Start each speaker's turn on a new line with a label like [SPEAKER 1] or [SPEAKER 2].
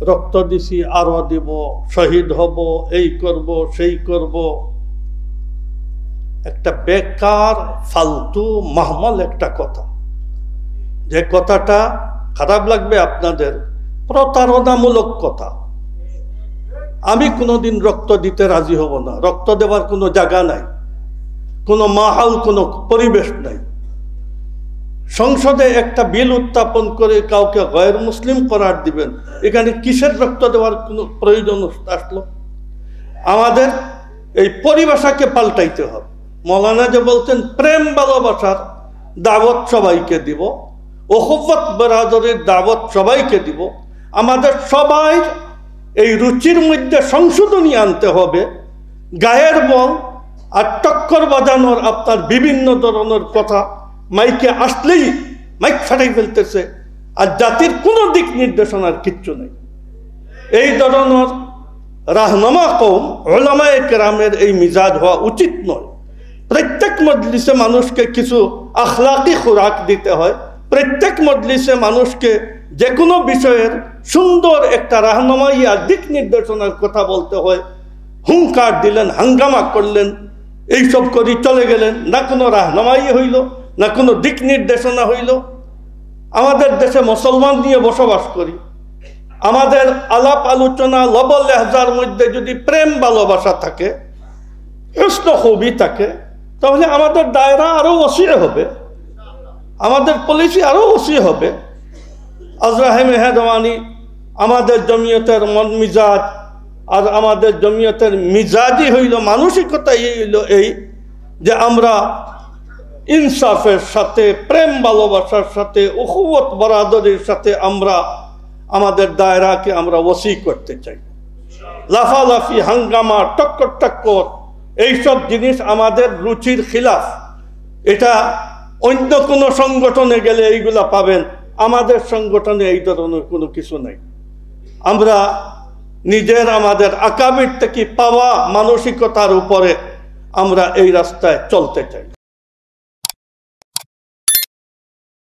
[SPEAKER 1] রক্ত দিছি আরো দিব, শহীদ হব, এই করব সেই করব, একটা বেকার ফালতু মাহমল একটা কথা। যে কথাটা খারাপ লাগবে আপনাদের, প্রতারণামূলক কথা। আমি কোনোদিন রক্ত দিতে রাজি হব না। রক্ত দেওয়ার কোনো জায়গা নাই, কোনো মাহল, কোনো পরিবেশ নাই। সংসদে একটা বিল উত্থাপন করে কাউকে গয়র মুসলিম করার দিবেন, এখানে কিসের রক্ত দেওয়ার কোনো প্রয়োজন আসলো? আমাদের এই পরিভাষাকে পাল্টাইতে হবে। মৌলানা যে বলছেন প্রেম ভালোবাসার দাওয়াত সবাইকে দিব, ওখুবত বরাদরের দাওয়াত সবাইকে দিব, আমাদের সবাই এই রুচির মধ্যে সংশোধনী আনতে হবে। গায়ের বল আর টক্কর বাজানোর আপনার বিভিন্ন ধরনের কথা মাইকে আসলেই মাইক ফাটাই ফেলতেছে, আর জাতির কোনো দিক নির্দেশনার কিচ্ছু নেই। এই ধরনের রাহনামা কওম উলামায়ে কেরামের এই মিজাজ হওয়া উচিত নয়। প্রত্যেক মজলিসে মানুষকে কিছু আখলাকি খোরাক দিতে হয়। প্রত্যেক মজলিসে মানুষকে যে কোনো বিষয়ের সুন্দর একটা রাহনামাই আর দিক নির্দেশনার কথা বলতে হয়। হুঙ্কার দিলেন, হাঙ্গামা করলেন, এইসব করি চলে গেলেন, না কোনো রাহনামাই হইল, না কোনো দিক নির্দেশনা হইল। আমাদের দেশে মুসলমান নিয়ে বসবাস করি, আমাদের আলাপ আলোচনা লবল লেহজার মধ্যে যদি প্রেম ভালোবাসা থাকে, হুসন খুবই থাকে, তাহলে আমাদের দায়রা আরো ওসি হবে, আমাদের পলিসি আরো ওসি হবে। আজরাহে মেহেরবানি আমাদের জমিয়তের মন মিজাজ আর আমাদের জমিয়তের মিজাজই হইল, মানসিকতা হইল এই যে আমরা ইনসাফের সাথে, প্রেম ভালোবাসার সাথে, উখুওয়াত বরাদরির সাথে আমরা আমাদের দায়রাকে আমরা ওসি করতে চাই। লাফালাফি, হাঙ্গামা, টক্কর টক্কর এইসব জিনিস আমাদের রুচির খিলাফ। এটা অন্য কোনো সংগঠনে গেলে এইগুলা পাবেন, আমাদের সংগঠনে এই ধরনের কোনো কিছু নেই। আমরা নিজের আমাদের আকাবির থেকে পাওয়া মানসিকতার উপরে আমরা এই রাস্তায় চলতে চাই।